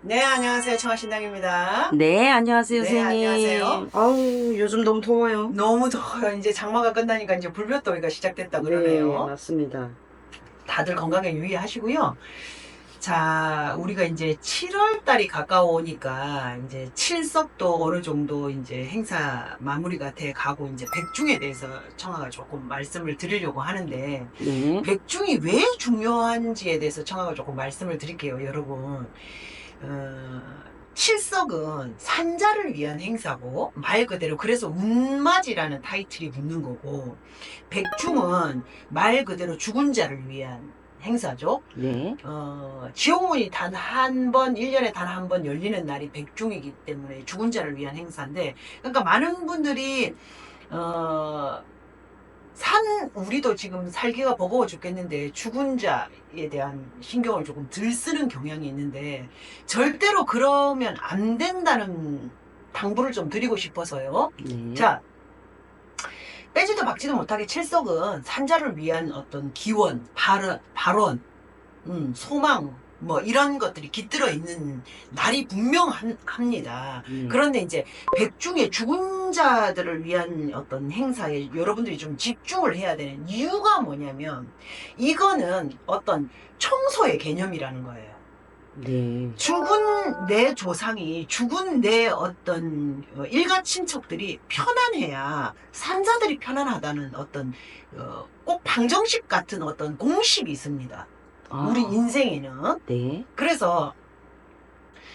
네, 안녕하세요. 청아신당입니다. 네, 안녕하세요, 네, 선생님. 안녕하세요. 아우, 요즘 너무 더워요. 너무 더워요. 이제 장마가 끝나니까 이제 불볕더위가 시작됐다 네, 그러네요. 맞습니다. 다들 건강에 유의하시고요. 자, 우리가 이제 7월 달이 가까워오니까 이제 칠석도 어느 정도 이제 행사 마무리가 돼 가고 이제 백중에 대해서 청아가 조금 말씀을 드리려고 하는데 네, 백중이 왜 중요한지에 대해서 청아가 조금 말씀을 드릴게요, 여러분. 칠석은 산자를 위한 행사고 말 그대로 그래서 운맞이라는 타이틀이 붙는 거고 백중은 말 그대로 죽은 자를 위한 행사죠. 네, 지옥문이 단 한 번, 1년에 단 한 번 열리는 날이 백중이기 때문에 죽은 자를 위한 행사인데, 그러니까 많은 분들이, 어, 우리도 지금 살기가 버거워 죽겠는데, 죽은 자에 대한 신경을 조금 덜 쓰는 경향이 있는데, 절대로 그러면 안 된다는 당부를 좀 드리고 싶어서요. 네, 자, 빼지도 박지도 못하게 칠석은 산자를 위한 어떤 기원, 발언, 소망, 뭐 이런 것들이 깃들어 있는 날이 분명합니다. 네. 그런데 이제 백중의 죽은 자들을 위한 어떤 행사에 여러분들이 좀 집중을 해야 되는 이유가 뭐냐면 이거는 어떤 청소의 개념이라는 거예요. 네. 죽은 내 조상이 죽은 내 어떤 일가 친척들이 편안해야 산자들이 편안하다는 어떤 꼭 방정식 같은 어떤 공식이 있습니다. 우리 아, 인생에는. 네, 그래서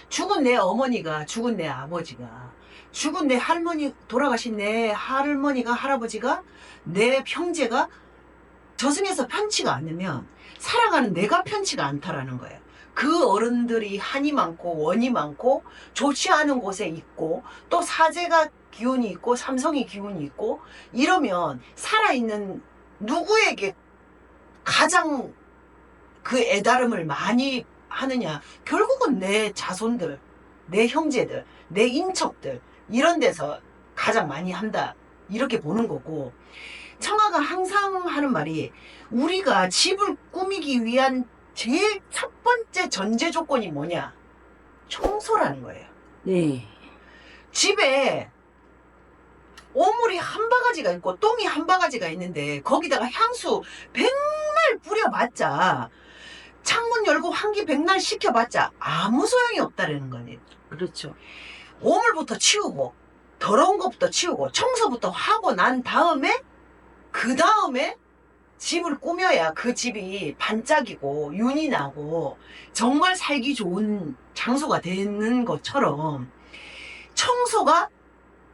죽은 내 어머니가 죽은 내 아버지가 죽은 내 할머니 돌아가신 내 할머니가 할아버지가 내 형제가 저승에서 편치가 않으면 살아가는 내가 편치가 않다라는 거예요. 그 어른들이 한이 많고 원이 많고 좋지 않은 곳에 있고 또 사제가 기운이 있고 삼성이 기운이 있고 이러면 살아있는 누구에게 가장 그 애다름을 많이 하느냐? 결국은 내 자손들, 내 형제들, 내 인척들 이런 데서 가장 많이 한다. 이렇게 보는 거고 청아가 항상 하는 말이 우리가 집을 꾸미기 위한 제일 첫 번째 전제 조건이 뭐냐? 청소라는 거예요. 네, 집에 오물이 한 바가지가 있고 똥이 한 바가지가 있는데 거기다가 향수 백날 뿌려봤자 창문 열고 환기 백날 시켜봤자 아무 소용이 없다라는 거예요. 그렇죠. 오물부터 치우고 더러운 것부터 치우고 청소부터 하고 난 다음에 그 다음에 집을 꾸며야 그 집이 반짝이고 윤이 나고 정말 살기 좋은 장소가 되는 것처럼 청소가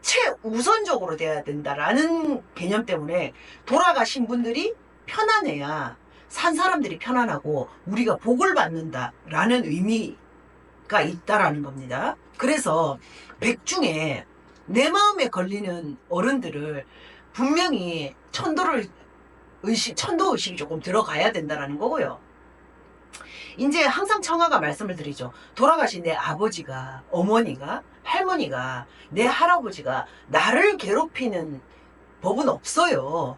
최우선적으로 돼야 된다라는 개념 때문에 돌아가신 분들이 편안해야 산 사람들이 편안하고 우리가 복을 받는다라는 의미가 있다라는 겁니다. 그래서 백중에 내 마음에 걸리는 어른들을 분명히 천도의식이 조금 들어가야 된다라는 거고요. 이제 항상 청아가 말씀을 드리죠. 돌아가신 내 아버지가, 어머니가, 할머니가, 내 할아버지가 나를 괴롭히는 법은 없어요.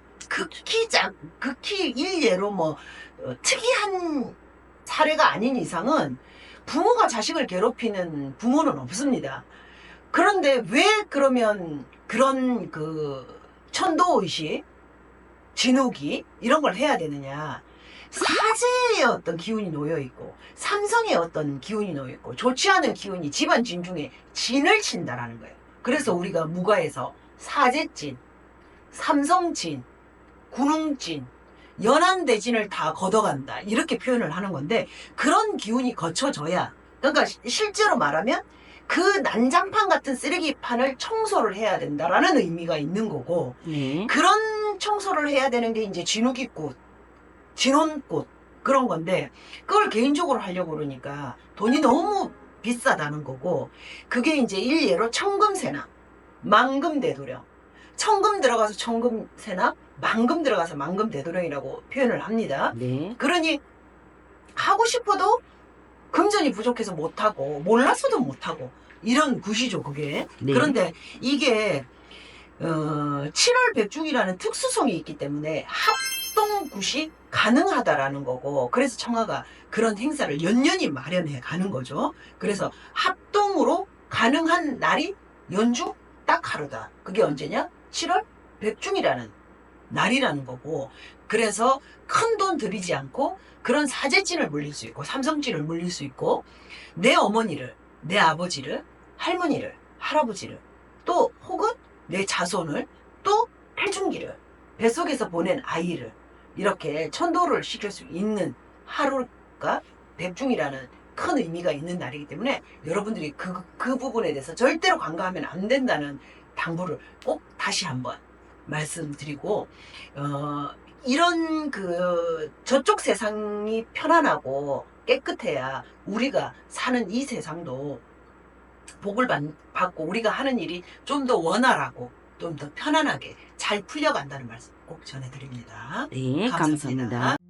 극히 일례로 특이한 사례가 아닌 이상은 부모가 자식을 괴롭히는 부모는 없습니다. 그런데 왜 그러면 그런 천도의식, 진욱이 이런 걸 해야 되느냐? 사제의 어떤 기운이 놓여 있고 삼성의 어떤 기운이 놓여 있고 좋지 않은 기운이 집안 진 중에 진을 친다라는 거예요. 그래서 우리가 무가에서 사제진, 삼성진, 군웅진, 연안대진을 다 걷어간다 이렇게 표현을 하는 건데 그런 기운이 거쳐져야 그러니까 실제로 말하면 그 난장판 같은 쓰레기판을 청소를 해야 된다라는 의미가 있는 거고 네, 그런 청소를 해야 되는 게 이제 진우기꽃, 진혼꽃 그런 건데 그걸 개인적으로 하려고 그러니까 돈이 너무 비싸다는 거고 그게 이제 일례로 청금세납, 만금대도령 청금 들어가서 청금세납, 만금 들어가서 만금대도령이라고 표현을 합니다. 네, 그러니 하고 싶어도 금전이 부족해서 못하고 몰랐어도 못하고 이런 굿이죠 그게. 네. 그런데 이게 7월 백중이라는 특수성이 있기 때문에 합동굿이 가능하다라는 거고, 그래서 청아가 그런 행사를 연년이 마련해 가는 거죠. 그래서 합동으로 가능한 날이 연주 딱 하루다. 그게 언제냐? 7월 백중이라는 날이라는 거고, 그래서 큰 돈 들이지 않고 그런 사제진을 물릴 수 있고 삼성진을 물릴 수 있고, 내 어머니를, 내 아버지를, 할머니를, 할아버지를, 또 혹은 내 자손을, 또 태중기를, 뱃속에서 보낸 아이를 이렇게 천도를 시킬 수 있는 하루가 백중이라는 큰 의미가 있는 날이기 때문에 여러분들이 그 부분에 대해서 절대로 간과하면 안 된다는 당부를 꼭 다시 한번 말씀드리고, 이런 저쪽 세상이 편안하고 깨끗해야 우리가 사는 이 세상도 복을 받고 우리가 하는 일이 좀 더 원활하고 좀 더 편안하게 잘 풀려간다는 말씀 꼭 전해드립니다. 네, 감사합니다. 감사합니다.